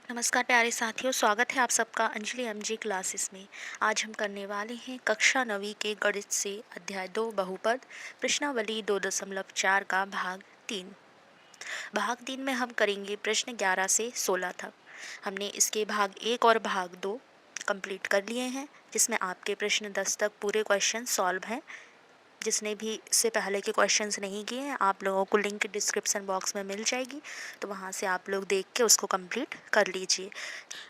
नमस्कार प्यारे साथियों, स्वागत है आप सबका अंजलि एमजी क्लासेस में। आज हम करने वाले हैं कक्षा 9वीं के गणित से अध्याय 2 बहुपद प्रश्नावली 2.4 का भाग 3। भाग 3 में हम करेंगे प्रश्न 11 से 16 तक। हमने इसके भाग 1 और भाग 2 कंप्लीट कर लिए हैं, जिसमें आपके प्रश्न 10 तक पूरे क्वेश्चन सॉल्व हैं। जिसने भी इससे पहले के क्वेश्चंस नहीं किए हैं, आप लोगों को लिंक डिस्क्रिप्शन बॉक्स में मिल जाएगी, तो वहाँ से आप लोग देख के उसको कंप्लीट कर लीजिए।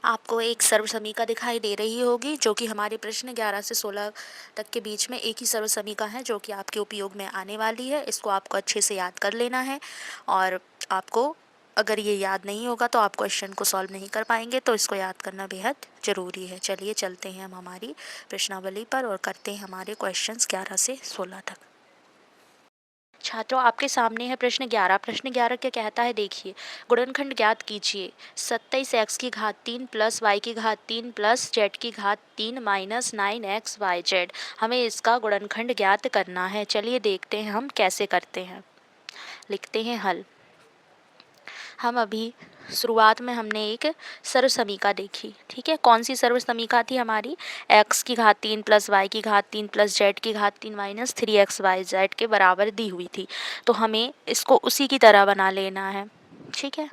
आपको एक सर्व समीका दिखाई दे रही होगी, जो कि हमारे प्रश्न 11 से 16 तक के बीच में एक ही सर्व समीका है, जो कि आपके उपयोग में आने वाली है। इसको आपको अच्छे से याद कर लेना है, और आपको अगर ये याद नहीं होगा तो आप क्वेश्चन को सॉल्व नहीं कर पाएंगे, तो इसको याद करना बेहद ज़रूरी है। चलिए चलते हैं हम हमारी प्रश्नावली पर और करते हैं हमारे क्वेश्चंस 11 से 16 तक। छात्रों, आपके सामने है प्रश्न 11। प्रश्न 11 क्या कहता है, देखिए। गुणनखंड ज्ञात कीजिए। 27x की घात 3 प्लस y की घात 3 प्लस z की घात 3 माइनस 9xyz। हमें इसका गुणनखंड ज्ञात करना है। चलिए देखते हैं हम कैसे करते हैं। लिखते हैं हल। हम अभी शुरुआत में हमने एक सर्व समीका देखी, ठीक है। कौन सी सर्व समीका थी हमारी? x की घात 3 प्लस y की घात 3 प्लस z की घात 3 माइनस 3xyz के बराबर दी हुई थी। तो हमें इसको उसी की तरह बना लेना है, ठीक है।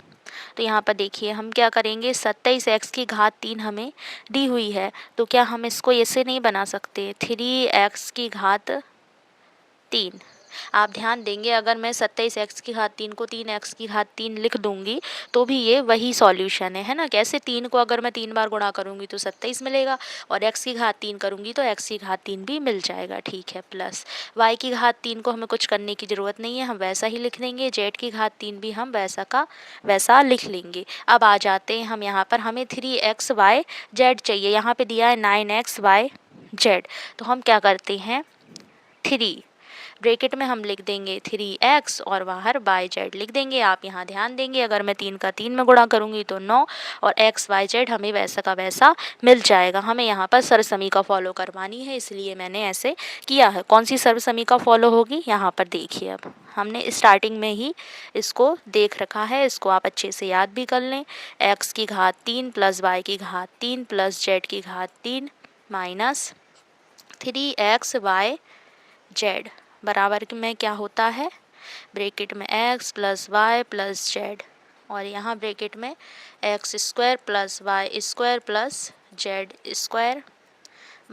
तो यहाँ पर देखिए हम क्या करेंगे, 27x की घात 3 हमें दी हुई है, तो क्या हम इसको ऐसे नहीं बना सकते? 3x की घात 3। आप ध्यान देंगे, अगर मैं 27x की घात 3 को 3x की घात 3 लिख दूंगी तो भी ये वही सॉल्यूशन है ना। कैसे? 3 को अगर मैं 3 बार गुणा करूंगी तो 27 मिलेगा, और x की घात 3 करूंगी तो x की घात 3 भी मिल जाएगा, ठीक है। प्लस y की घात 3 को हमें कुछ करने की ज़रूरत नहीं है, हम वैसा ही लिख देंगे। z की घात 3 भी हम वैसा का वैसा लिख लेंगे। अब आ जाते हैं हम यहाँ पर, हमें 3xyz चाहिए। यहाँ पे दिया है 9xyz, तो हम क्या करते हैं, 3 ब्रैकेट में हम लिख देंगे 3x और बाहर yz लिख देंगे। आप यहाँ ध्यान देंगे, अगर मैं 3 का 3 में गुणा करूँगी तो 9, और xyz हमें वैसा का वैसा मिल जाएगा। हमें यहाँ पर सर्व समीका फॉलो करवानी है, इसलिए मैंने ऐसे किया है। कौन सी सर्व समीका फॉलो होगी, यहाँ पर देखिए। अब हमने स्टार्टिंग में ही इसको देख रखा है, इसको आप अच्छे से याद भी कर लें। x की घात 3 प्लस y की घात 3 प्लस z की घात 3 माइनस 3xyz बराबर में क्या होता है, ब्रैकेट में x plus Y plus Z, और यहाँ ब्रैकेट में x square plus Y square plus Z square,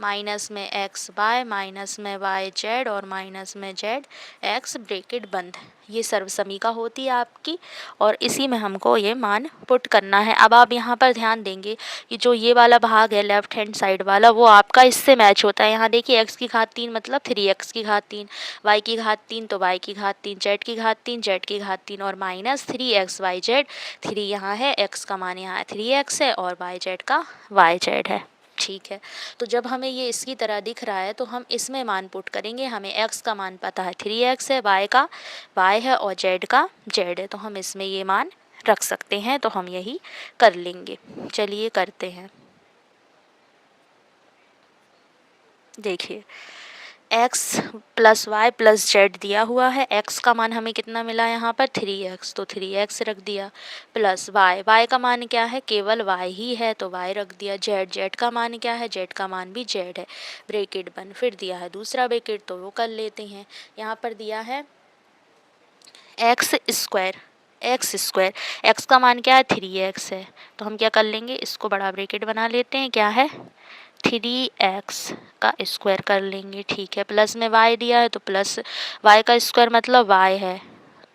minus में एक्स वाई, माइनस में वाई जेड, और माइनस में जेड एक्स, ब्रैकेट बंद। ये सर्व समीका होती है आपकी, और इसी में हमको ये मान पुट करना है। अब आप यहाँ पर ध्यान देंगे कि जो ये वाला भाग है लेफ्ट हैंड साइड वाला, वो आपका इससे मैच होता है। यहाँ देखिए x की घात 3 मतलब 3x की घात 3, y की घात 3 तो y की घात 3, z की घात 3 z की घात 3, और माइनस 3xyz। 3 यहाँ है, x का मान यहाँ 3x है, और yz का yz है, ठीक है। तो जब हमें ये इसकी तरह दिख रहा है तो हम इसमें मान पुट करेंगे। हमें x का मान पता है 3x है, y का y है, और z का z है, तो हम इसमें ये मान रख सकते हैं। तो हम यही कर लेंगे। चलिए करते हैं। देखिए x plus Y plus Z दिया हुआ है। x का मान हमें कितना मिला यहाँ पर, 3x, तो 3x रख दिया। प्लस y का मान क्या है, केवल y ही है, तो y रख दिया। z का मान क्या है, z का मान भी z है, ब्रैकेट बंद। फिर दिया है दूसरा ब्रैकेट, तो वो कर लेते हैं। यहाँ पर दिया है एक्स स्क्वायर, x का मान क्या है, 3x है, तो हम क्या कर लेंगे, इसको बड़ा ब्रैकेट बना लेते हैं। क्या है, 3x का स्क्वायर कर लेंगे, ठीक है। प्लस में y दिया है, तो प्लस y का स्क्वायर मतलब y है,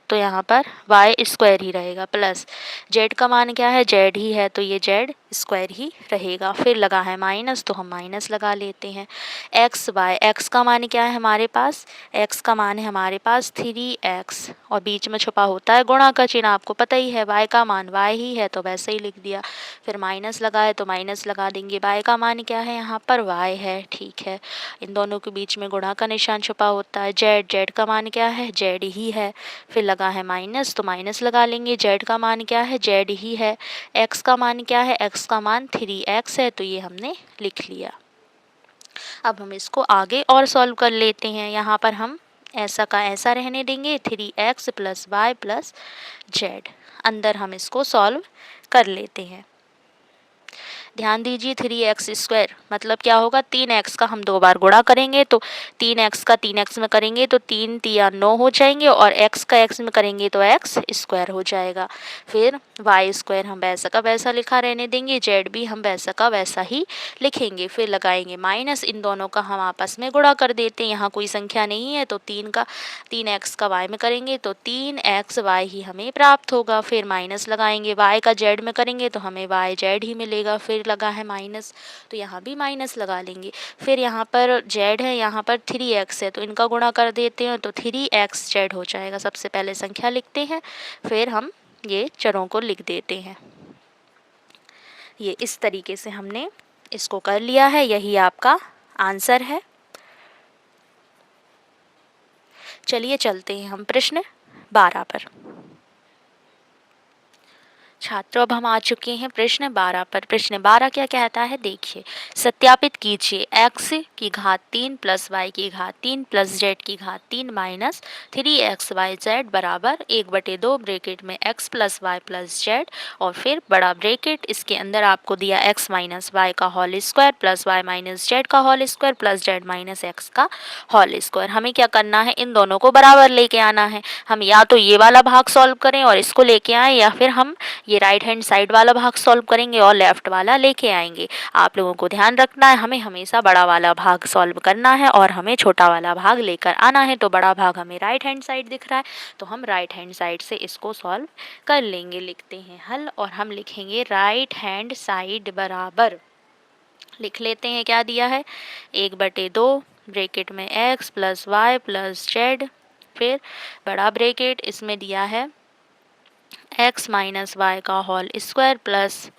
तो यहाँ पर y स्क्वायर ही रहेगा। प्लस z का मान क्या है, z ही है, तो ये z स्क्वायर ही रहेगा। फिर लगा है माइनस, तो हम माइनस लगा लेते हैं। x का मान क्या है हमारे पास, x का मान है हमारे पास 3x, और बीच में छुपा होता है गुणा का चिन्ह, आपको पता ही है। y का मान y ही है, तो वैसे ही लिख दिया। फिर माइनस लगा है, तो माइनस लगा देंगे। y का मान क्या है, यहाँ पर y है, ठीक है। इन दोनों के बीच में गुणा का निशान छुपा होता है। z का मान क्या है, z ही है। फिर लगा है माइनस, तो माइनस लगा लेंगे। z का मान क्या है, z ही है। x का मान क्या है, x का मान 3x है, तो ये हमने लिख लिया। अब हम इसको आगे और सॉल्व कर लेते हैं। यहाँ पर हम ऐसा का ऐसा रहने देंगे, 3x plus Y plus Z. अंदर हम इसको सॉल्व कर लेते हैं। ध्यान दीजिए 3x² मतलब क्या होगा, 3x का हम 2 बार गुणा करेंगे तो 3x का 3x में करेंगे तो 3 तिया 9 हो जाएंगे, और x का x में करेंगे तो x² हो जाएगा। फिर y² हम वैसा का वैसा लिखा रहने देंगे, z भी हम वैसा का वैसा ही लिखेंगे। फिर लगाएंगे माइनस, इन दोनों का हम आपस में गुणा कर देते हैं, यहाँ कोई संख्या नहीं है तो 3x का y में करेंगे तो 3xy ही हमें प्राप्त होगा। फिर माइनस लगाएंगे, y का z में करेंगे तो हमें yz ही मिलेगा। फिर लगा है माइनस तो यहाँ भी माइनस लगा लेंगे। फिर यहाँ पर z है, यहाँ पर 3x है तो इनका गुणा कर देते हैं तो 3xz हो जाएगा। सबसे पहले संख्या लिखते हैं, फिर हम ये चरों को लिख देते हैं। ये इस तरीके से हमने इसको कर लिया है, यही आपका आंसर है। चलिए चलते हैं हम प्रश्न 12 पर। छात्रों अब हम आ चुके हैं प्रश्न 12 पर। प्रश्न 12 क्या कहता है, देखिए सत्यापित कीजिए x की घात 3 प्लस y की घात 3 प्लस z की घात 3 माइनस 3xyz बराबर 1/2 ब्रैकेट में x plus y plus z और फिर बड़ा ब्रैकेट, इसके अंदर आपको दिया x माइनस वाई का whole square plus y minus Z का whole square plus z minus x का होल स्क्वायर। हमें क्या करना है, इन दोनों को बराबर लेके आना है। हम या तो ये वाला भाग सॉल्व करें और इसको लेके आए, या फिर हम ये राइट हैंड साइड वाला भाग सॉल्व करेंगे और लेफ्ट वाला लेके आएंगे। आप लोगों को ध्यान रखना है, हमें हमेशा बड़ा वाला भाग सॉल्व करना है और हमें छोटा वाला भाग लेकर आना है। तो बड़ा भाग हमें राइट हैंड साइड दिख रहा है तो हम राइट हैंड साइड से इसको सॉल्व कर लेंगे। लिखते हैं हल और हम लिखेंगे राइट हैंड साइड बराबर, लिख लेते हैं क्या दिया है, 1/2 ब्रैकेट में x plus Y plus z, फिर बड़ा ब्रैकेट, इसमें दिया है x माइनस वाई का whole square plus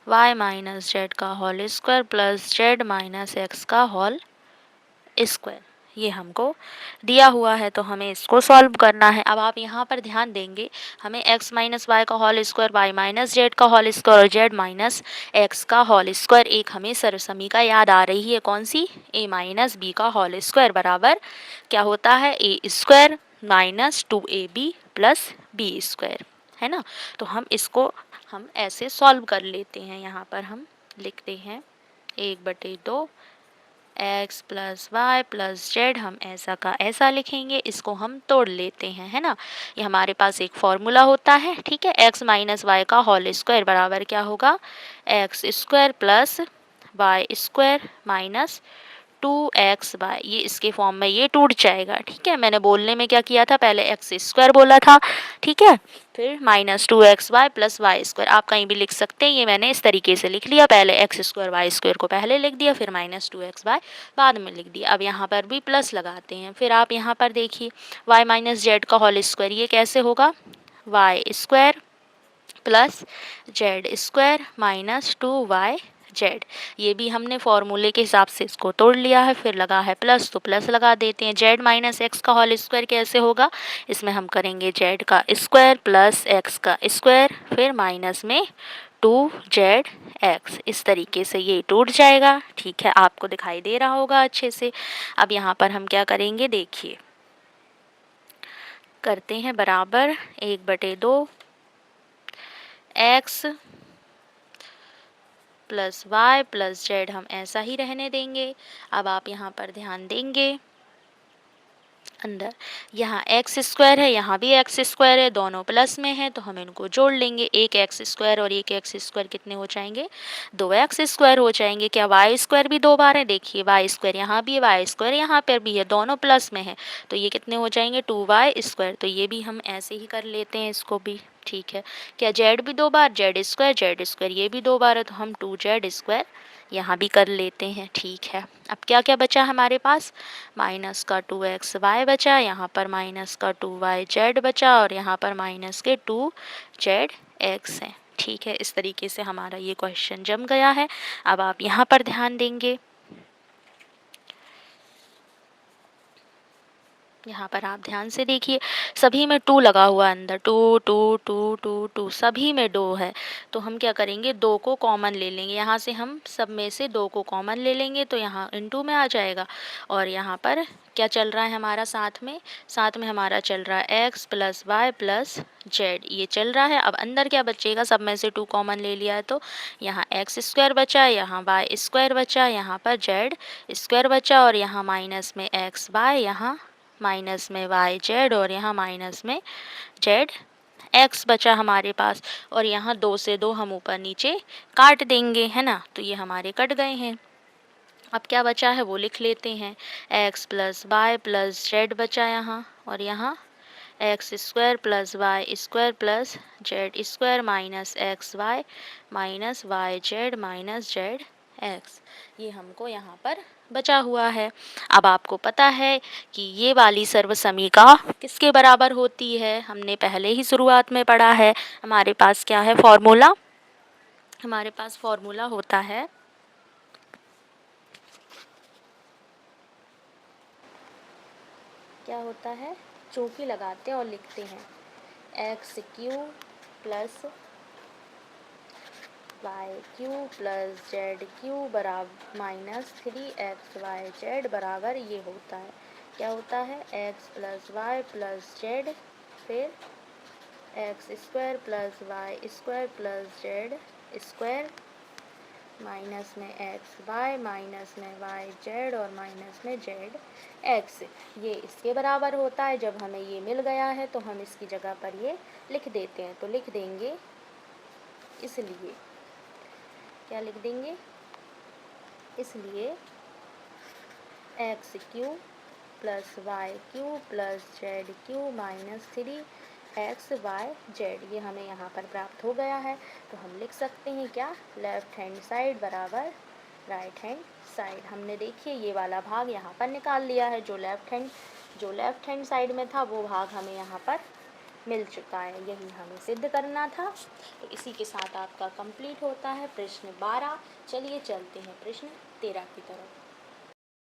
y minus Z का whole square plus z minus x का होल स्क्वायर। ये हमको दिया हुआ है तो हमें इसको सॉल्व करना है। अब आप यहाँ पर ध्यान देंगे, हमें x माइनस वाई का whole square, y minus Z का होल स्क्वायर और z माइनस एक्स का होल स्क्वायर, एक हमें सरसमीका याद आ रही है, कौन सी, a माइनस बी का होल स्क्वायर बराबर क्या होता है, a square minus 2ab plus B square, है ना। तो हम इसको हम ऐसे सॉल्व कर लेते हैं। यहाँ पर हम लिखते हैं 1/2 x plus Y plus Z, हम ऐसा का ऐसा लिखेंगे, इसको हम तोड़ लेते हैं, है ना। ये हमारे पास एक फॉर्मूला होता है, ठीक है। x माइनस वाई का होल स्क्वायर बराबर क्या होगा, X square plus Y square minus 2xy, ये इसके फॉर्म में ये टूट जाएगा, ठीक है। मैंने बोलने में क्या किया था, पहले एक्स स्क्वायर बोला था, ठीक है, फिर minus 2xy plus Y square, आप कहीं भी लिख सकते हैं। ये मैंने इस तरीके से लिख लिया, पहले एक्स स्क्वायर वाई स्क्वायर को पहले लिख दिया, फिर माइनस 2xy बाद में लिख दिया। अब यहाँ पर भी प्लस लगाते हैं। फिर आप यहाँ पर देखिए y माइनस जेड का होल स्क्वायर, ये कैसे होगा, Y square plus Z square minus 2y Z, ये भी हमने फॉर्मूले के हिसाब से इसको तोड़ लिया है। फिर लगा है प्लस तो प्लस लगा देते हैं। जेड माइनस एक्स का होल स्क्वायर कैसे होगा, इसमें हम करेंगे जेड का स्क्वायर प्लस एक्स का स्क्वायर, फिर माइनस में 2zx, इस तरीके से ये टूट जाएगा, ठीक है। आपको दिखाई दे रहा होगा अच्छे से। अब यहाँ पर हम क्या करेंगे, देखिए करते हैं बराबर 1/2 x plus Y plus Z, हम ऐसा ही रहने देंगे। अब आप यहाँ पर ध्यान देंगे, अंदर यहाँ एक्स स्क्वायर है, यहाँ भी एक्स स्क्वायर है, दोनों प्लस में है तो हम इनको जोड़ लेंगे। एक एक्स स्क्वायर और एक एक्स स्क्वायर कितने हो जाएंगे, 2x स्क्वायर हो जाएंगे। क्या वाई स्क्वायर भी 2 बार है, देखिए वाई स्क्वायर यहाँ भी है, वाई स्क्वायर यहाँ पर भी है, दोनों प्लस में है तो ये कितने हो जाएंगे, 2y स्क्वायर। तो ये भी हम ऐसे ही कर लेते हैं इसको भी, ठीक है। क्या जेड भी 2 बार, जेड स्क्वायर ये भी 2 बार है तो हम 2z स्क्वायर यहाँ भी कर लेते हैं, ठीक है। अब क्या क्या बचा हमारे पास, माइनस का 2xy बचा, यहाँ पर माइनस का 2yz बचा और यहाँ पर माइनस के 2zx है, ठीक है। इस तरीके से हमारा ये क्वेश्चन जम गया है। अब आप यहाँ पर ध्यान देंगे, यहाँ पर आप ध्यान से देखिए, सभी में 2 लगा हुआ है अंदर, 2 2 2 2 2 सभी में 2 है। तो हम क्या करेंगे, 2 को कॉमन ले लेंगे, यहाँ से हम सब में से 2 को कॉमन ले लेंगे तो यहाँ इनटू में आ जाएगा। और यहाँ पर क्या चल रहा है हमारा साथ में हमारा चल रहा है x plus Y plus Z, ये चल रहा है। अब अंदर क्या बचेगा, सब में से 2 कॉमन ले लिया है तो यहाँ एक्स स्क्वायर बचा, यहाँ वाई स्क्वायर बचा, यहाँ पर जेड स्क्वायर बचा, और यहाँ माइनस में एक्स वाई, यहाँ माइनस में वाई जेड, और यहाँ माइनस में जेड एक्स बचा हमारे पास। और यहाँ 2 से 2 हम ऊपर नीचे काट देंगे, है ना, तो ये हमारे कट गए हैं। अब क्या बचा है वो लिख लेते हैं, X plus Y plus Z बचा यहाँ, और यहाँ X square plus Y square plus Z square minus X Y minus Y Z minus Z x, ये हमको यहाँ पर बचा हुआ है। अब आपको पता है कि ये वाली सर्वसमीका किसके बराबर होती है, हमने पहले ही शुरुआत में पढ़ा है। हमारे पास क्या है फॉर्मूला, हमारे पास फॉर्मूला होता है क्या होता है, चौकी लगाते हैं और लिखते हैं x cube plus Y cube plus Z cube बराबर माइनस 3xyz बराबर ये होता है, क्या होता है, x plus Y plus z, फिर x square plus Y square plus Z square minus में एक्स वाई माइनस में वाई जेड और माइनस में जेड एक्स, ये इसके बराबर होता है। जब हमें ये मिल गया है तो हम इसकी जगह पर ये लिख देते हैं, तो लिख देंगे, इसलिए क्या लिख देंगे, इसलिए X cube plus Y cube plus Z cube minus 3xyz, ये हमें यहाँ पर प्राप्त हो गया है। तो हम लिख सकते हैं क्या, लेफ्ट हैंड साइड बराबर राइट हैंड साइड। हमने देखिए ये वाला भाग यहाँ पर निकाल लिया है, जो लेफ्ट हैंड साइड में था वो भाग हमें यहाँ पर मिल चुका है, यही हमें सिद्ध करना था। तो इसी के साथ आपका कंप्लीट होता है प्रश्न 12। चलिए चलते हैं प्रश्न 13 की तरफ।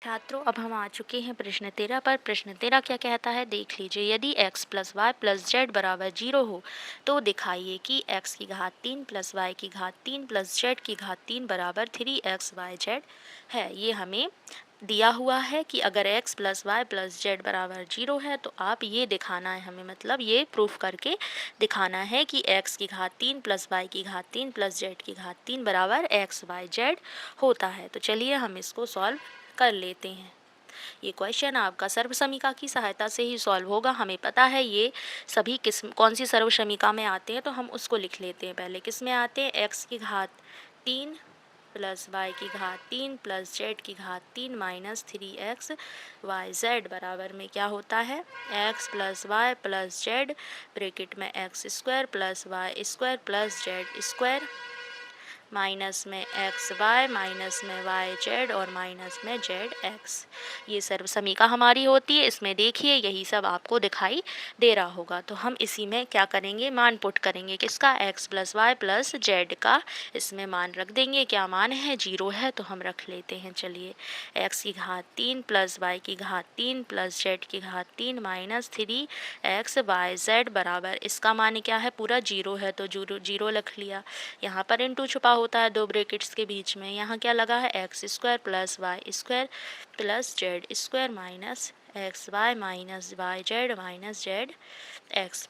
छात्रों, अब हम आ चुके हैं प्रश्न 13 पर। प्रश्न 13 क्या कहता है, देख लीजिए। यदि x plus Y plus Z बराबर 0 हो तो दिखाइए कि x की घात 3 प्लस वाई की घात 3 प्लस जेड की घात 3 बराबर 3xyz है। ये हमें दिया हुआ है कि अगर x plus Y plus Z बराबर 0 है तो आप ये दिखाना है हमें, मतलब ये प्रूफ करके दिखाना है कि x की घात 3 प्लस वाई की घात 3 प्लस जेड की घात 3 बराबर xyz होता है। तो चलिए हम इसको सॉल्व कर लेते हैं। ये क्वेश्चन आपका सर्वसमीका की सहायता से ही सॉल्व होगा। हमें पता है ये सभी कौन सी सर्वसमीका में आते हैं, तो हम उसको लिख लेते हैं। पहले किस में आते हैं, x की घात 3 प्लस वाई की घात 3 प्लस जेड की घात 3 माइनस 3xyz बराबर में क्या होता है, x plus Y plus z bracket में x square plus Y square plus Z square minus में एक्स वाई माइनस में वाई जेड और माइनस में जेड एक्स, ये सर्वसमीका हमारी होती है। इसमें देखिए यही सब आपको दिखाई दे रहा होगा। तो हम इसी में क्या करेंगे, मान पुट करेंगे, किसका, X plus Y plus Z का। इसमें मान रख देंगे, क्या मान है, 0 है तो हम रख लेते हैं। चलिए, एक्स की घात 3 प्लस वाई की घात 3 प्लस जेड की घात 3 माइनस 3xyz बराबर, इसका मान क्या है, पूरा 0 है तो 0 लिख लिया। यहाँ पर इनटू छुपा होता है 2 ब्रैकेट्स के बीच में। यहाँ क्या लगा है, X square plus Y square plus Z square minus X Y minus Y Z minus Z X.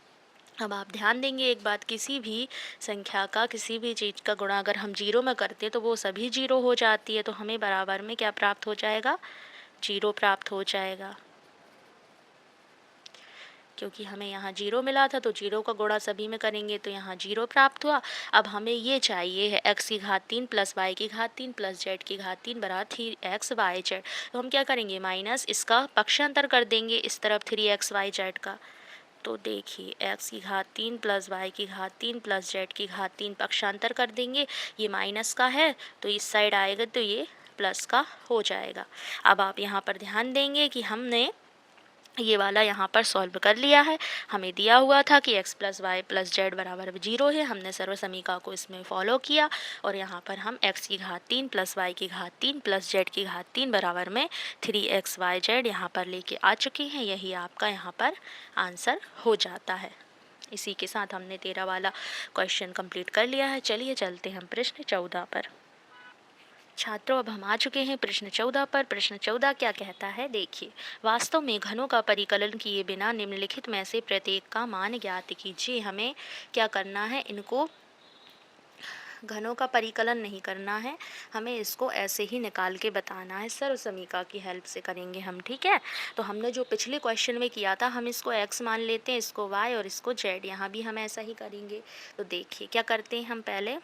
अब आप ध्यान देंगे एक बात, किसी भी संख्या का, किसी भी चीज़ का गुणा अगर हम 0 में करते हैं तो वो सभी 0 हो जाती है। तो हमें बराबर में क्या प्राप्त हो जाएगा, 0 प्राप्त हो जाएगा, क्योंकि हमें यहाँ 0 मिला था तो 0 का गुणा सभी में करेंगे तो यहाँ 0 प्राप्त हुआ। अब हमें ये चाहिए है x की घात 3 प्लस वाई की घात 3 प्लस जेड की घात 3 बराबर 3xyz। तो हम क्या करेंगे, माइनस इसका पक्षांतर कर देंगे इस तरफ 3xyz का। तो देखिए, x की घात 3 प्लस वाई की घात 3 प्लस जेड की घात 3 पक्षांतर कर देंगे, ये माइनस का है तो इस साइड आएगा तो ये प्लस का हो जाएगा। अब आप यहाँ पर ध्यान देंगे कि हमने ये वाला यहाँ पर सॉल्व कर लिया है। हमें दिया हुआ था कि x plus Y plus Z बराबर 0 है। हमने सर्व समीकरण को इसमें फॉलो किया और यहाँ पर हम x की घात 3 प्लस वाई की घात 3 प्लस जेड की घात 3 बराबर में 3xyz यहाँ पर लेके आ चुके हैं। यही आपका यहाँ पर आंसर हो जाता है। इसी के साथ हमने 13 वाला क्वेश्चन कंप्लीट कर लिया है। चलिए चलते हम प्रश्न 14 पर। छात्रों, अब हम आ चुके हैं प्रश्न 14 पर। प्रश्न 14 क्या कहता है, देखिए। वास्तव में घनों का परिकलन किए बिना निम्नलिखित में से प्रत्येक का मान ज्ञात कीजिए। हमें क्या करना है, इनको घनों का परिकलन नहीं करना है, हमें इसको ऐसे ही निकाल के बताना है। सर्व समीकरण की हेल्प से करेंगे हम, ठीक है। तो हमने जो पिछले क्वेश्चन में किया था, हम इसको x मान लेते हैं, इसको y और इसको z। यहाँ भी हम ऐसा ही करेंगे। तो देखिए क्या करते हैं, हम पहले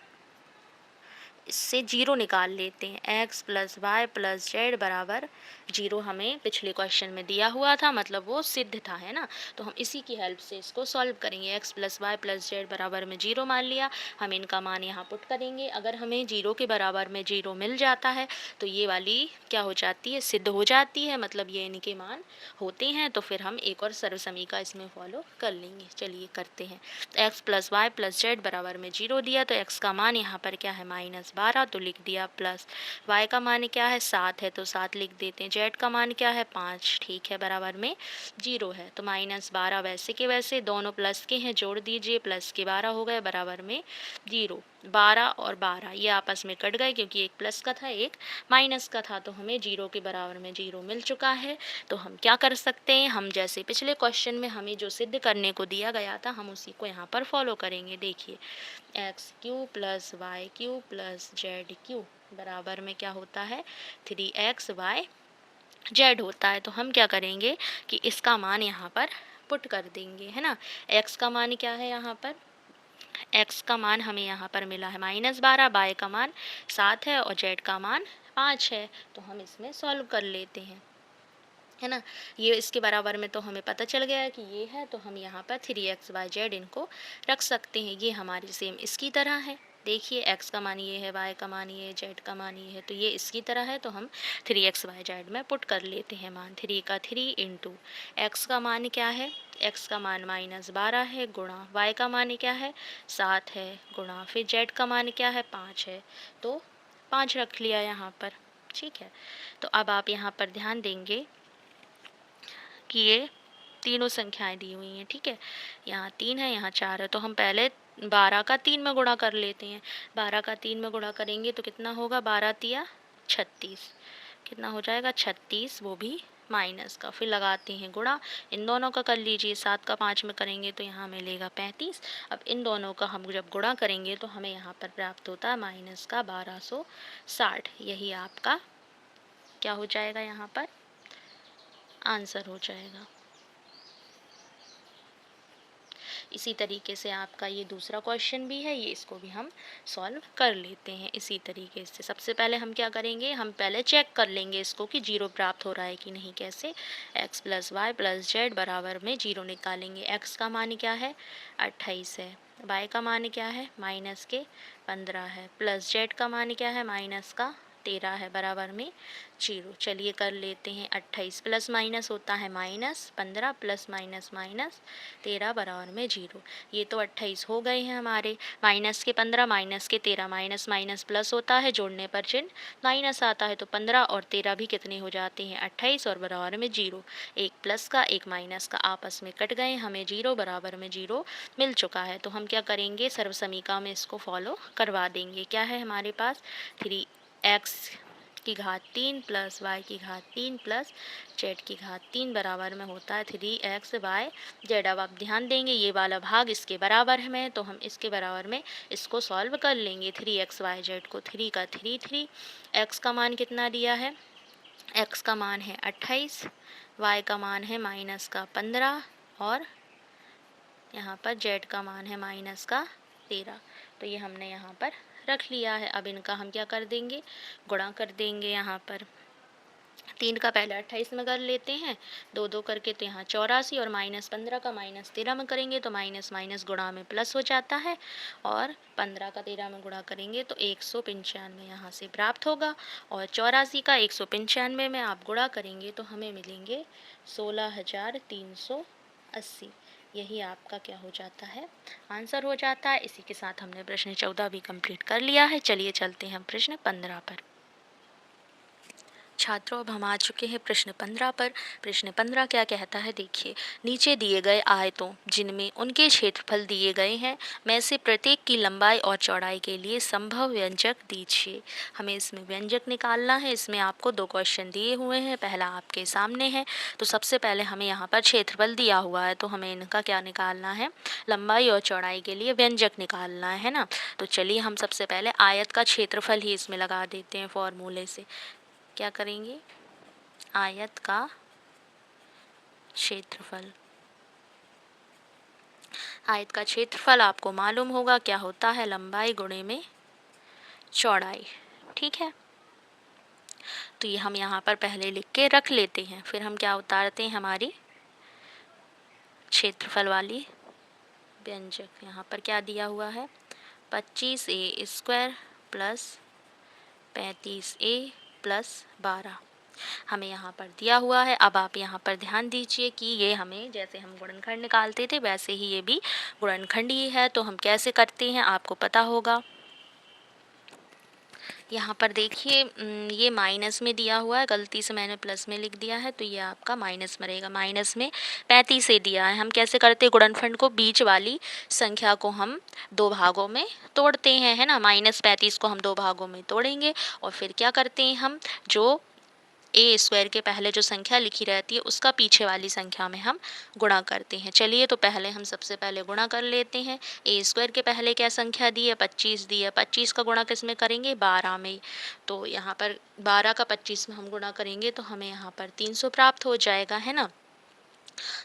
इससे 0 निकाल लेते हैं। x plus Y plus Z बराबर 0 हमें पिछले क्वेश्चन में दिया हुआ था, मतलब वो सिद्ध था, है ना। तो हम इसी की हेल्प से इसको सॉल्व करेंगे। x plus Y plus Z बराबर में 0 मान लिया, हम इनका मान यहाँ पुट करेंगे। अगर हमें 0 के बराबर में 0 मिल जाता है तो ये वाली क्या हो जाती है, सिद्ध हो जाती है, मतलब ये इनके मान होते हैं। तो फिर हम एक और सर्व समीकरण इसमें फॉलो कर लेंगे। चलिए करते हैं। x plus Y plus Z बराबर में 0 दिया, तो x का मान यहाँ पर क्या है, -12, तो लिख दिया। प्लस y का मान क्या है, 7 है, तो 7 लिख देते हैं। z का मान क्या है, 5, ठीक है, बराबर में 0 है। तो -12 वैसे के वैसे दोनों प्लस के हैं, जोड़ दीजिए, प्लस के 12 हो गए, बराबर में 0। 12 और 12 ये आपस में कट गए, क्योंकि एक प्लस का था एक माइनस का था, तो हमें 0 के बराबर में 0 मिल चुका है। तो हम क्या कर सकते हैं, हम जैसे पिछले क्वेश्चन में हमें जो सिद्ध करने को दिया गया था, हम उसी को यहाँ पर फॉलो करेंगे। देखिए, X cube plus Y cube plus Z cube बराबर में क्या होता है, 3xy जेड होता है। तो हम क्या करेंगे कि इसका मान यहाँ पर पुट कर देंगे, है ना। x का मान क्या है, यहाँ पर x का मान हमें यहाँ पर मिला है -12, y का मान 7 है और z का मान 5 है। तो हम इसमें सॉल्व कर लेते हैं, है ना। ये इसके बराबर में तो हमें पता चल गया है कि ये है, तो हम यहाँ पर 3xyz इनको रख सकते हैं। ये हमारी सेम इसकी तरह है। देखिए, x का मान ये है, y का मान ये है, z का मान ये है, तो ये इसकी तरह है। तो हम 3xyz में पुट कर लेते हैं मान। 3 का 3 इंटू x का मान क्या है, x का मान -12 है, गुणा y का मान क्या है, 7 है, गुणा फिर z का मान क्या है, 5 है, तो 5 रख लिया यहाँ पर, ठीक है। तो अब आप यहाँ पर ध्यान देंगे कि ये तीनों संख्याएं दी हुई हैं, ठीक है। यहाँ 3 है, यहाँ 4 है, तो हम पहले 12 का 3 में गुणा कर लेते हैं। 12 का 3 में गुणा करेंगे तो कितना होगा, 12 तिया 36, कितना हो जाएगा 36, वो भी माइनस का। फिर लगाते हैं गुणा, इन दोनों का कर लीजिए। 7 का 5 में करेंगे तो यहाँ मिलेगा 35। अब इन दोनों का हम जब गुणा करेंगे तो हमें यहाँ पर प्राप्त होता है माइनस का 1260। यही आपका क्या हो जाएगा, यहाँ पर आंसर हो जाएगा। इसी तरीके से आपका ये दूसरा क्वेश्चन भी है, ये इसको भी हम सॉल्व कर लेते हैं इसी तरीके से। सबसे पहले हम क्या करेंगे, हम पहले चेक कर लेंगे इसको कि 0 प्राप्त हो रहा है कि नहीं। कैसे, x plus Y plus Z बराबर में 0 निकालेंगे। x का मान क्या है, 28 है, y का मान क्या है, -15 है, प्लस जेड का मान क्या है, -13 है, बराबर में 0। चलिए कर लेते हैं। 28 प्लस माइनस होता है -15, प्लस माइनस माइनस 13 बराबर में 0। ये तो 28 हो गए हैं हमारे। माइनस के 15 माइनस के 13, माइनस माइनस प्लस होता है, जोड़ने पर चिन्ह माइनस आता है, तो 15 और 13 भी कितने हो जाते हैं, 28 और बराबर में 0। एक प्लस का एक माइनस का आपस में कट गए, हमें 0 बराबर में 0 मिल चुका है। तो हम क्या करेंगे, सर्व समीकरण में इसको फॉलो करवा देंगे। क्या है हमारे पास, 3x की घात 3 प्लस वाई की घात 3 प्लस जेड की घात 3 बराबर में होता है 3xyz। अब आप ध्यान देंगे, ये वाला भाग इसके बराबर है में, तो हम इसके बराबर में इसको सॉल्व कर लेंगे। 3xyz को 3 का 3 3, x का मान कितना दिया है, x का मान है 28, y का मान है -15 और यहाँ पर z का मान है -13। तो ये हमने यहाँ पर रख लिया है। अब इनका हम क्या कर देंगे, गुणा कर देंगे यहाँ पर। 3 का पहले 28 में कर लेते हैं, 2 करके तो यहाँ 84, और -15 का -13 में करेंगे तो माइनस माइनस गुणा में प्लस हो जाता है, और 15 का 13 में गुणा करेंगे तो 195 यहाँ से प्राप्त होगा, और 84 का 195 में आप गुणा करेंगे तो हमें मिलेंगे 16,380। यही आपका क्या हो जाता है, आंसर हो जाता है। इसी के साथ हमने प्रश्न 14 भी कंप्लीट कर लिया है। चलिए चलते हैं हम प्रश्न 15 पर। छात्रों, अब हम आ चुके हैं प्रश्न 15 पर। प्रश्न 15 क्या कहता है, देखिए, नीचे दिए गए आयतों जिनमें उनके क्षेत्रफल दिए गए हैं में से प्रत्येक की लंबाई और चौड़ाई के लिए संभव व्यंजक दीजिए। हमें इसमें व्यंजक निकालना है। इसमें आपको 2 क्वेश्चन दिए हुए हैं, पहला आपके सामने है। तो सबसे पहले हमें यहाँ पर क्षेत्रफल दिया हुआ है, तो हमें इनका क्या निकालना है, लंबाई और चौड़ाई के लिए व्यंजक निकालना है ना। तो चलिए हम सबसे पहले आयत का क्षेत्रफल ही इसमें लगा देते हैं फॉर्मूले से। क्या करेंगे, आयत का क्षेत्रफल। आयत का क्षेत्रफल आपको मालूम होगा क्या होता है, लंबाई गुणे में चौड़ाई। ठीक है, तो ये हम यहाँ पर पहले लिख के रख लेते हैं, फिर हम क्या उतारते हैं, हमारी क्षेत्रफल वाली व्यंजक। यहाँ पर क्या दिया हुआ है, 25a² प्लस 35a प्लस 12 हमें यहाँ पर दिया हुआ है। अब आप यहाँ पर ध्यान दीजिए कि ये हमें, जैसे हम गुणनखंड निकालते थे वैसे ही ये भी गुणनखंड ही है। तो हम कैसे करते हैं आपको पता होगा। यहाँ पर देखिए, ये माइनस में दिया हुआ है, गलती से मैंने प्लस में लिख दिया है, तो ये आपका माइनस में रहेगा। माइनस में 35 से दिया है। हम कैसे करते हैं, गुणनखंड को बीच वाली संख्या को हम 2 भागों में तोड़ते हैं, है ना। -35 को हम 2 भागों में तोड़ेंगे, और फिर क्या करते हैं, हम जो a² के पहले जो संख्या लिखी रहती है उसका पीछे वाली संख्या में हम गुणा करते हैं। चलिए, तो पहले हम सबसे पहले गुणा कर लेते हैं। a² के पहले क्या संख्या दी है, 25 दी है। 25 का गुणा किस में करेंगे, 12 में। तो यहाँ पर 12 का 25 में हम गुणा करेंगे तो हमें यहाँ पर 300 प्राप्त हो जाएगा, है ना।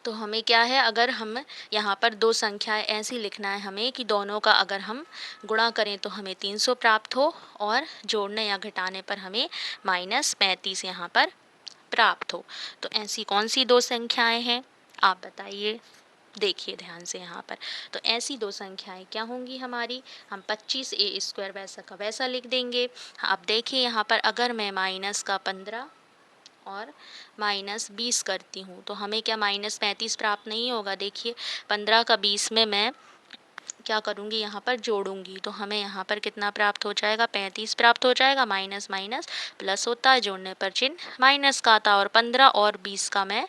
तो हमें क्या है, अगर हम यहाँ पर 2 संख्याएं ऐसी लिखना है हमें कि दोनों का अगर हम गुणा करें तो हमें 300 प्राप्त हो, और जोड़ने या घटाने पर हमें -35 यहाँ पर प्राप्त हो। तो ऐसी कौन सी 2 संख्याएं हैं, आप बताइए। देखिए ध्यान से यहाँ पर, तो ऐसी 2 संख्याएं क्या होंगी हमारी, हम 25a² वैसा का वैसा लिख देंगे। अब देखिए यहाँ पर, अगर मैं -15 और -20 करती हूँ तो हमें क्या -35 प्राप्त नहीं होगा। देखिए, 15 का 20 में मैं क्या करूँगी, यहाँ पर जोड़ूंगी, तो हमें यहाँ पर कितना प्राप्त हो जाएगा, 35 प्राप्त हो जाएगा। माइनस माइनस प्लस होता है, जोड़ने पर चिन्ह माइनस का आता है, और 15 और 20 का मैं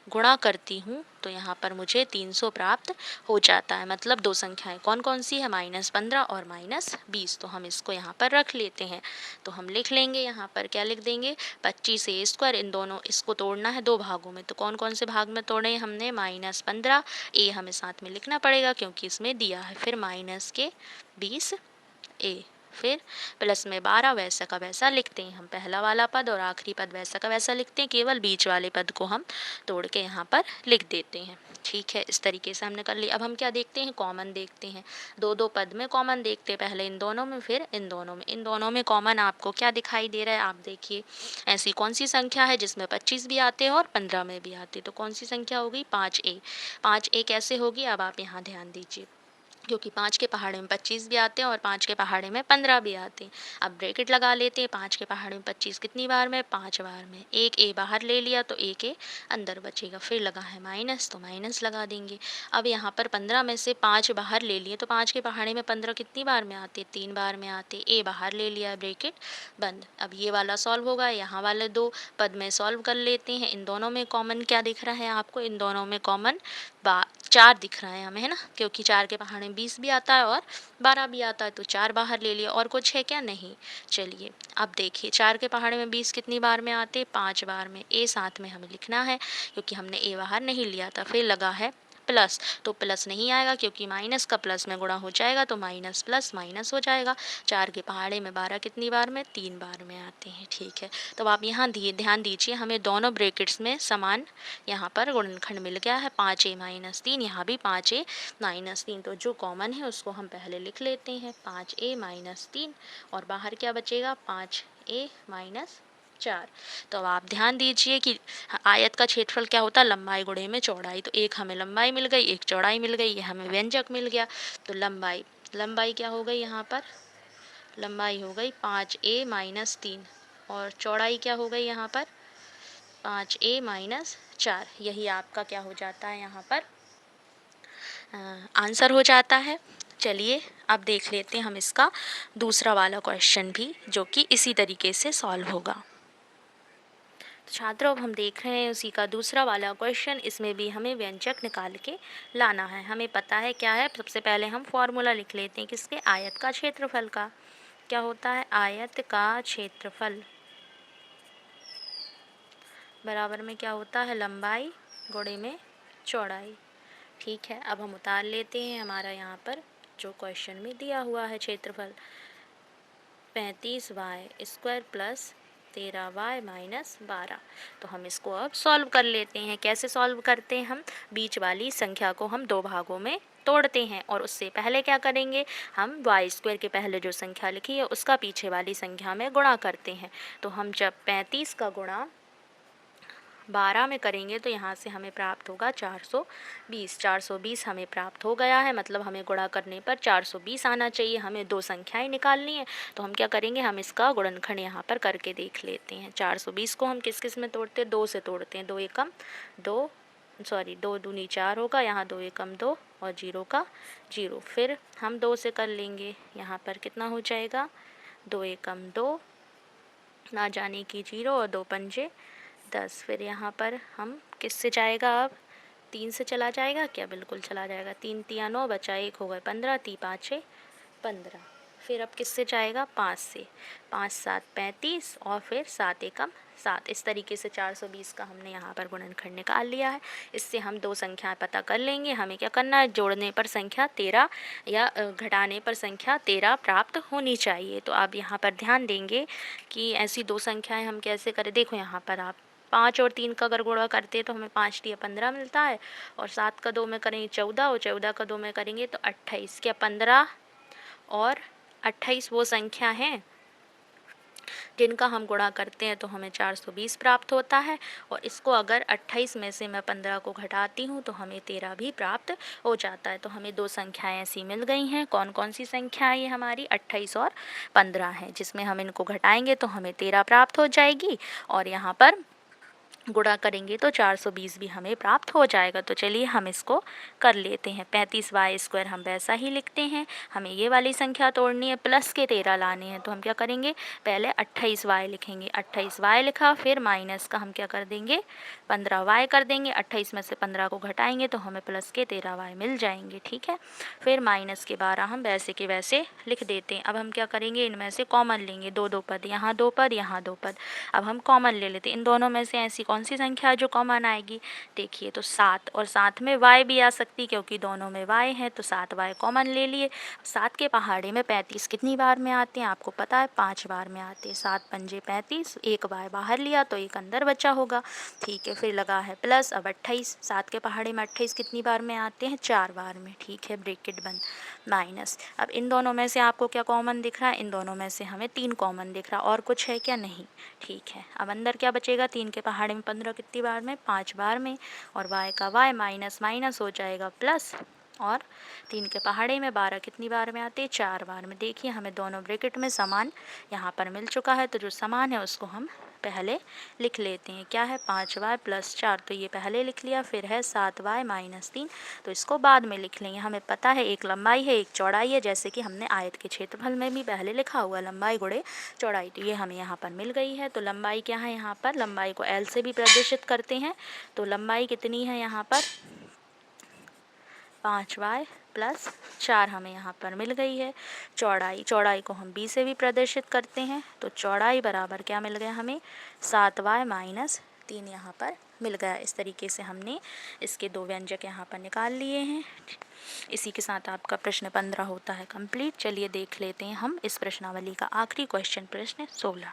गुणा करती हूँ तो यहाँ पर मुझे 300 प्राप्त हो जाता है। मतलब 2 संख्याएं कौन कौन सी है, -15 और -20। तो हम इसको यहाँ पर रख लेते हैं। तो हम लिख लेंगे, यहाँ पर क्या लिख देंगे, 25a²। इन दोनों, इसको तोड़ना है 2 भागों में, तो कौन कौन से भाग में तोड़े हमने, -15, a हमें साथ में लिखना पड़ेगा क्योंकि इसमें दिया है, फिर -20a, फिर प्लस में 12, वैसा का वैसा लिखते हैं हम पहला वाला पद, और आखिरी पद वैसा का वैसा लिखते हैं, केवल बीच वाले पद को हम तोड़ के यहाँ पर लिख देते हैं। ठीक है, इस तरीके से हमने कर लिया। अब हम क्या देखते हैं, कॉमन देखते हैं। 2 पद में कॉमन देखते हैं, पहले इन दोनों में फिर इन दोनों में। इन दोनों में कॉमन आपको क्या दिखाई दे रहा है, आप देखिए, ऐसी कौन सी संख्या है जिसमें 25 भी आते हैं और 15 में भी आते हैं, तो कौन सी संख्या होगी, 5a। 5a कैसे होगी, अब आप यहाँ ध्यान दीजिए, क्योंकि 5 के पहाड़े में 25 भी आते हैं और 5 के पहाड़े में 15 भी आते हैं। अब ब्रैकेट लगा लेते हैं, 5 के पहाड़े में 25 कितनी बार में, 5 बार में। एक ए बाहर ले लिया तो एक ए अंदर बचेगा, फिर लगा है माइनस तो माइनस लगा देंगे। अब यहाँ पर 15 में से 5 बाहर ले लिए तो 5 के पहाड़े में 15 कितनी बार में आते, 3 बार में आते। ए बाहर ले लिया, ब्रैकेट बंद। अब ये वाला सॉल्व होगा, यहाँ वाले 2 पद में सॉल्व कर लेते हैं। इन दोनों में कॉमन क्या दिख रहा है आपको, इन दोनों में कॉमन 4 दिख रहा है हमें, है ना, क्योंकि 4 के पहाड़े में 20 भी आता है और 12 भी आता है, तो 4 बाहर ले लिया। और कुछ है क्या, नहीं। चलिए, अब देखिए, 4 के पहाड़े में 20 कितनी बार में आते, 5 बार में। ए साथ में हमें लिखना है क्योंकि हमने ए बाहर नहीं लिया था। फिर लगा है प्लस, तो प्लस नहीं आएगा क्योंकि माइनस का प्लस में गुणा हो जाएगा, तो माइनस प्लस माइनस हो जाएगा। 4 के पहाड़े में 12 कितनी बार में, 3 बार में आते हैं। ठीक है, तो आप यहाँ ध्यान दीजिए, हमें दोनों ब्रैकेट्स में समान यहाँ पर गुणनखंड मिल गया है, 5a-3, यहाँ भी 5a-3। तो जो कॉमन है उसको हम पहले लिख लेते हैं, 5a-3, और बाहर क्या बचेगा, 5a-3। 4। तो अब आप ध्यान दीजिए कि आयत का क्षेत्रफल क्या होता है, लंबाई गुणे में चौड़ाई। तो एक हमें लंबाई मिल गई, एक चौड़ाई मिल गई, ये हमें व्यंजक मिल गया। तो लंबाई लंबाई क्या हो गई यहाँ पर, लंबाई हो गई 5a माइनस 3 और चौड़ाई क्या हो गई यहाँ पर 5a माइनस 4। यही आपका क्या हो जाता है यहाँ पर आंसर हो जाता है। चलिए अब देख लेते हैं हम इसका दूसरा वाला क्वेश्चन भी, जो कि इसी तरीके से सॉल्व होगा। तो छात्रों अब हम देख रहे हैं उसी का दूसरा वाला क्वेश्चन। इसमें भी हमें व्यंजक निकाल के लाना है। हमें पता है क्या है, सबसे पहले हम फॉर्मूला लिख लेते हैं किसके, आयत का क्षेत्रफल का। क्या होता है, आयत का क्षेत्रफल बराबर में क्या होता है, लंबाई गुणे में चौड़ाई। ठीक है, अब हम उतार लेते हैं हमारा यहाँ पर जो क्वेश्चन में दिया हुआ है क्षेत्रफल 35y² प्लस 13y माइनस 12। तो हम इसको अब सॉल्व कर लेते हैं। कैसे सॉल्व करते हैं, हम बीच वाली संख्या को हम दो भागों में तोड़ते हैं और उससे पहले क्या करेंगे, हम y² के पहले जो संख्या लिखी है उसका पीछे वाली संख्या में गुणा करते हैं। तो हम जब 35 का गुणा 12 में करेंगे तो यहाँ से हमें प्राप्त होगा 420। 420 हमें प्राप्त हो गया है, मतलब हमें गुणा करने पर 420 आना चाहिए। हमें दो संख्याएं निकालनी है, तो हम क्या करेंगे, हम इसका गुणनखंड यहाँ पर करके देख लेते हैं। 420 को हम किस किस में तोड़ते हैं, 2 से तोड़ते हैं। 2 एकम 2, सॉरी 2 दूनी 4 होगा, यहाँ 2 एकम 2 और 0 का 0। फिर हम 2 से कर लेंगे, यहाँ पर कितना हो जाएगा, 2 एकम 2, ना जाने की 0 और 2 पंजे 10। फिर यहाँ पर हम किससे जाएगा, अब 3 से चला जाएगा क्या, बिल्कुल चला जाएगा। 3 तिया 9 बचा 1 हो गए 15, 3 5 15। फिर अब किससे जाएगा, 5 से। 5 7 35 और फिर 7 एकम 7। इस तरीके से 420 का हमने यहाँ पर गुणनखंड निकाल लिया है। इससे हम दो संख्याएं पता कर लेंगे। हमें क्या करना है, जोड़ने पर संख्या 13 या घटाने पर संख्या 13 प्राप्त होनी चाहिए। तो आप यहाँ पर ध्यान देंगे कि ऐसी दो संख्याएं हम कैसे करें। देखो यहाँ पर आप 5 और 3 का अगर गुणा करते हैं तो हमें 5 तिया 15 मिलता है, और 7 का 2 में करेंगे 14 और 14 का 2 में करेंगे तो 28। क्या 15 और 28 वो संख्या हैं जिनका हम गुणा करते हैं तो हमें 420 प्राप्त होता है। और इसको अगर 28 में से मैं 15 को घटाती हूँ तो हमें 13 भी प्राप्त हो जाता है। तो हमें दो संख्याएं ऐसी मिल गई हैं। कौन कौन सी संख्याएं ये हमारी 28 और 15 हैं, जिसमें हम इनको घटाएंगे तो हमें 13 प्राप्त हो जाएगी, और यहाँ पर गुणा करेंगे तो 420 भी हमें प्राप्त हो जाएगा। तो चलिए हम इसको कर लेते हैं। 35y² हम वैसा ही लिखते हैं, हमें ये वाली संख्या तोड़नी है, प्लस के 13 लाने हैं। तो हम क्या करेंगे, पहले 28y लिखेंगे, 28y लिखा, फिर माइनस का हम क्या कर देंगे, 15y कर देंगे। 28 में से 15 को घटाएंगे तो हमें प्लस के 13y मिल जाएंगे। ठीक है, फिर माइनस के 12 हम वैसे के वैसे लिख देते हैं। अब हम क्या करेंगे, इनमें से कॉमन लेंगे, दो दो पद, यहाँ 2 पद, यहाँ 2 पद। अब हम कॉमन ले लेते हैं। इन दोनों में से ऐसी कौन सी संख्या जो कॉमन आएगी, देखिए तो 7, और साथ में y भी आ सकती क्योंकि दोनों में y है, तो 7y कॉमन ले लिए। 7 के पहाड़े में 35 कितनी बार में आते हैं, आपको पता है 5 बार में आते हैं। 7 पंजे 35, एक y बाहर लिया तो एक अंदर बचा होगा। ठीक है, फिर लगा है प्लस। अब 28, 7 के पहाड़े में 28 कितनी बार में आते हैं, 4 बार में। ठीक है, ब्रैकेट बंद, माइनस। अब इन दोनों में से आपको क्या कॉमन दिख रहा है, इन दोनों में से हमें 3 कॉमन दिख रहा है, और कुछ है क्या, नहीं। ठीक है, अब अंदर क्या बचेगा, 3 के पहाड़े में 15 कितनी बार में, 5 बार में, और y का y माइनस माइनस हो जाएगा प्लस, और 3 के पहाड़े में 12 कितनी बार में आते हैं, 4 बार में। देखिए हमें दोनों ब्रैकेट में समान यहाँ पर मिल चुका है, तो जो समान है उसको हम पहले लिख लेते हैं। क्या है, 5y प्लस 4, तो ये पहले लिख लिया। फिर है 7y माइनस 3, तो इसको बाद में लिख लेंगे। हमें पता है एक लंबाई है एक चौड़ाई है, जैसे कि हमने आयत के क्षेत्रफल में भी पहले लिखा हुआ, लंबाई गुणे चौड़ाई। तो ये हमें यहाँ पर मिल गई है। तो लंबाई क्या है, यहाँ पर लंबाई को L से भी प्रदर्शित करते हैं। तो लंबाई कितनी है यहाँ पर, 5y प्लस 4 हमें यहाँ पर मिल गई है। चौड़ाई को हम b से भी प्रदर्शित करते हैं। तो चौड़ाई बराबर क्या मिल गया हमें, 7y माइनस 3 यहाँ पर मिल गया। इस तरीके से हमने इसके दो व्यंजक यहाँ पर निकाल लिए हैं। इसी के साथ आपका प्रश्न 15 होता है कंप्लीट। चलिए देख लेते हैं हम इस प्रश्नावली का आखिरी क्वेश्चन, प्रश्न 16।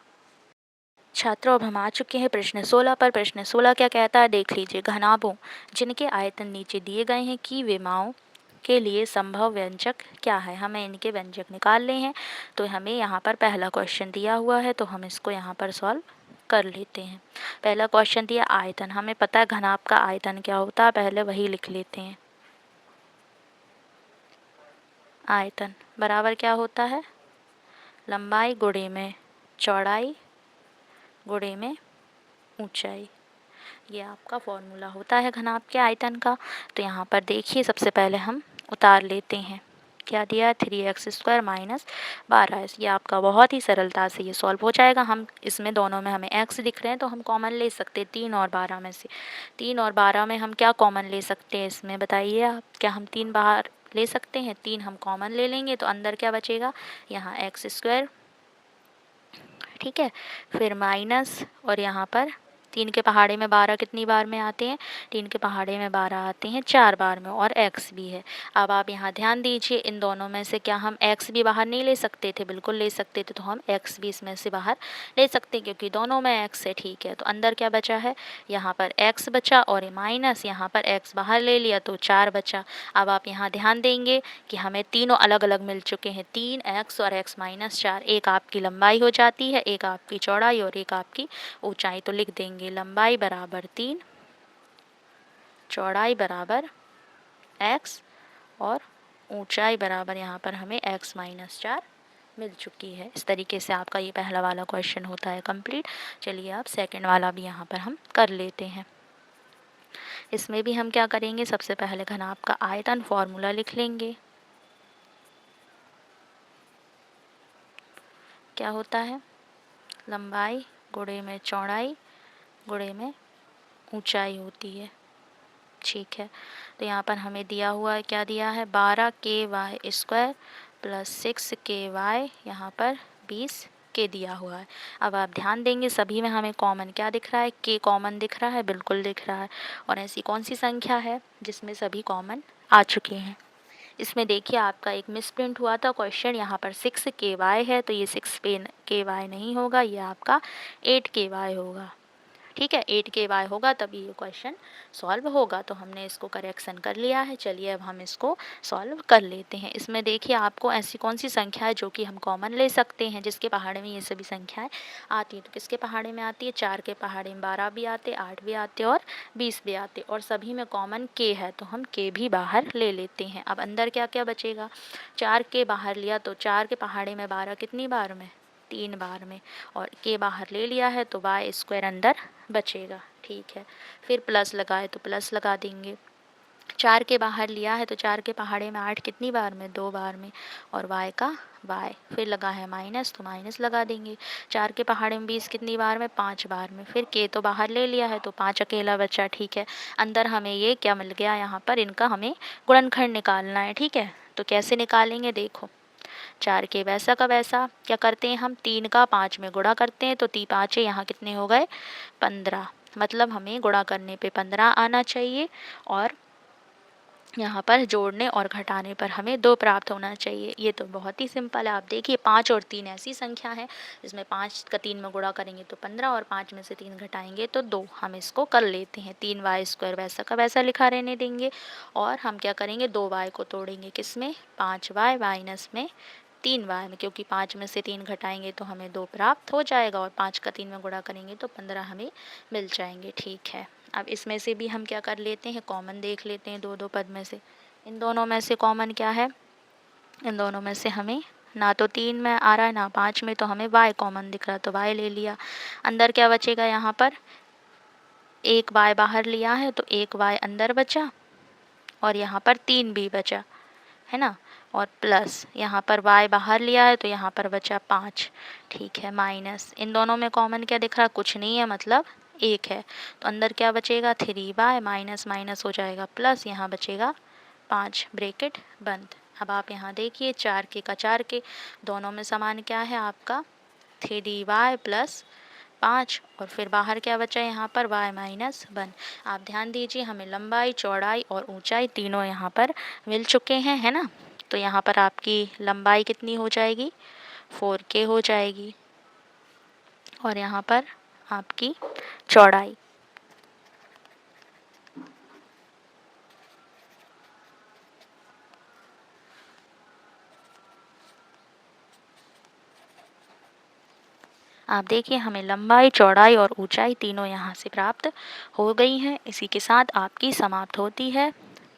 छात्रों अब हम आ चुके हैं प्रश्न 16 पर। प्रश्न 16 क्या कहता है, देख लीजिए। घनाभों जिनके आयतन नीचे दिए गए हैं की विमाओं के लिए संभव व्यंजक क्या है। हमें इनके व्यंजक निकालने हैं। तो हमें यहाँ पर पहला क्वेश्चन दिया हुआ है, तो हम इसको यहाँ पर सॉल्व कर लेते हैं। पहला क्वेश्चन दिया आयतन, हमें पता है घनाभ का आयतन क्या होता है, पहले वही लिख लेते हैं। आयतन बराबर क्या होता है, लंबाई गुणे में चौड़ाई गुणे में ऊंचाई। ये आपका फॉर्मूला होता है घनाभ के आयतन का। तो यहाँ पर देखिए सबसे पहले हम उतार लेते हैं। क्या दिया, 3x² माइनस 12। ये आपका बहुत ही सरलता से ये सॉल्व हो जाएगा। हम इसमें दोनों में हमें x दिख रहे हैं तो हम कॉमन ले सकते हैं 3 और 12 में से। 3 और 12 में हम क्या कॉमन ले सकते हैं इसमें, बताइए आप। क्या हम 3 बाहर ले सकते हैं, 3 हम कॉमन ले लेंगे तो अंदर क्या बचेगा, यहाँ x², ठीक है। फिर माइनस, और यहाँ पर 3 के पहाड़े में 12 कितनी बार में आते हैं, 3 के पहाड़े में 12 आते हैं 4 बार में, और x भी है। अब आप यहाँ ध्यान दीजिए, इन दोनों में से क्या हम x भी बाहर नहीं ले सकते थे, बिल्कुल ले सकते थे। तो हम x भी इसमें से बाहर ले सकते हैं क्योंकि दोनों में x है, ठीक है। तो अंदर क्या बचा है, यहाँ पर x बचा, और ये माइनस यहाँ पर x बाहर ले लिया तो 4 बचा। अब आप यहाँ ध्यान देंगे कि हमें तीनों अलग अलग मिल चुके हैं, 3x और x माइनस 4। एक आपकी लंबाई हो जाती है, एक आपकी चौड़ाई और एक आपकी ऊंचाई। तो लिख देंगे लंबाई बराबर 3, चौड़ाई बराबर x, और ऊंचाई बराबर यहाँ पर हमें x माइनस 4 मिल चुकी है। इस तरीके से आपका ये पहला वाला क्वेश्चन होता है कंप्लीट। चलिए आप सेकंड वाला भी यहाँ पर हम कर लेते हैं। इसमें भी हम क्या करेंगे, सबसे पहले घनाभ का आयतन फॉर्मूला लिख लेंगे। क्या होता है, लंबाई गुणे में चौड़ाई गुणे में ऊंचाई होती है, ठीक है। तो यहाँ पर हमें दिया हुआ है, क्या दिया है, 12ky² प्लस 6ky, यहाँ पर 20k दिया हुआ है। अब आप ध्यान देंगे सभी में हमें कॉमन क्या दिख रहा है, k कॉमन दिख रहा है, बिल्कुल दिख रहा है। और ऐसी कौन सी संख्या है जिसमें सभी कॉमन आ चुके हैं। इसमें देखिए आपका एक मिसप्रिंट हुआ था क्वेश्चन, यहाँ पर 6ky है तो ये 6ky नहीं होगा, ये आपका 8ky होगा, ठीक है। 8ky होगा तभी ये क्वेश्चन सॉल्व होगा। तो हमने इसको करेक्शन कर लिया है। चलिए अब हम इसको सॉल्व कर लेते हैं। इसमें देखिए आपको ऐसी कौन सी संख्या है जो कि हम कॉमन ले सकते हैं, जिसके पहाड़े में ये सभी संख्याएं आती हैं। तो किसके पहाड़े में आती है, 4 के पहाड़े में 12 भी आते, 8 भी आते और 20 भी आते, और सभी में कॉमन k है तो हम k भी बाहर ले लेते हैं। अब अंदर क्या क्या बचेगा, 4 के बाहर लिया तो 4 के पहाड़े में 12 कितनी बार में, 3 बार में, और k बाहर ले लिया है तो y² अंदर बचेगा, ठीक है। फिर प्लस लगाए तो प्लस लगा देंगे। 4 के बाहर लिया है तो 4 के पहाड़े में 8 कितनी बार में, 2 बार में, और y का y। फिर लगा है माइनस तो माइनस लगा देंगे। 4 के पहाड़े में 20 कितनी बार में, 5 बार में। फिर k तो बाहर ले लिया है तो 5 अकेला बचा, ठीक है। अंदर हमें ये क्या मिल गया, यहाँ पर इनका हमें गुणनखंड निकालना है, ठीक है। तो कैसे निकालेंगे, देखो 4 के वैसा का वैसा क्या करते हैं हम, 3 का 5 में गुणा करते हैं तो 5 यहाँ कितने हो गए, 15। मतलब हमें गुणा करने पे 15 आना चाहिए, और यहाँ पर जोड़ने और घटाने पर हमें 2 प्राप्त होना चाहिए। ये तो बहुत ही सिंपल है। आप देखिए 5 और 3 ऐसी संख्या है जिसमें 5 का 3 में गुणा करेंगे तो 15, और 5 में से 3 घटाएंगे तो 2। हम इसको कर लेते हैं, 3y² वैसा का वैसा लिखा रहने देंगे, और हम क्या करेंगे, 2y को तोड़ेंगे किस में, 5y माइनस में 3y में, क्योंकि 5 में से 3 घटाएंगे तो हमें 2 प्राप्त हो जाएगा, और 5 का 3 में गुणा करेंगे तो 15 हमें मिल जाएंगे, ठीक है। अब इसमें से भी हम क्या कर लेते हैं, कॉमन देख लेते हैं 2 पद में से। इन दोनों में से कॉमन क्या है, इन दोनों में से हमें ना तो 3 में आ रहा है ना 5 में, तो हमें y कॉमन दिख रहा है तो y ले लिया। अंदर क्या बचेगा, यहाँ पर एक y बाहर लिया है तो एक y अंदर बचा, और यहाँ पर 3 भी बचा है ना, और प्लस यहाँ पर y बाहर लिया है तो यहाँ पर बचा 5, ठीक है। माइनस इन दोनों में कॉमन क्या दिख रहा, कुछ नहीं है, मतलब 1 है। तो अंदर क्या बचेगा, 3y माइनस माइनस हो जाएगा प्लस, यहाँ बचेगा 5, ब्रैकेट बंद। अब आप यहाँ देखिए 4 के का 4 के, दोनों में समान क्या है आपका 3y प्लस 5, और फिर बाहर क्या बचा यहाँ पर y माइनस 1। आप ध्यान दीजिए हमें लंबाई चौड़ाई और ऊंचाई तीनों यहाँ पर मिल चुके हैं, है ना। तो यहाँ पर आपकी लंबाई कितनी हो जाएगी, 4k हो जाएगी, और यहाँ पर आपकी चौड़ाई आप देखिए हमें लंबाई, चौड़ाई और ऊंचाई तीनों यहाँ से प्राप्त हो गई हैं। इसी के साथ आपकी समाप्त होती है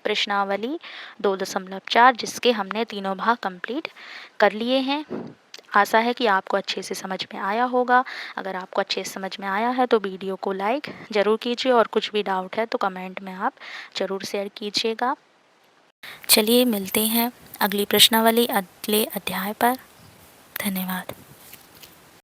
प्रश्नावली 2.4, जिसके हमने तीनों भाग कंप्लीट कर लिए हैं। आशा है कि आपको अच्छे से समझ में आया होगा। अगर आपको अच्छे से समझ में आया है तो वीडियो को लाइक ज़रूर कीजिए और कुछ भी डाउट है तो कमेंट में आप ज़रूर शेयर कीजिएगा। चलिए मिलते हैं अगली प्रश्नावली अगले अध्याय पर। धन्यवाद।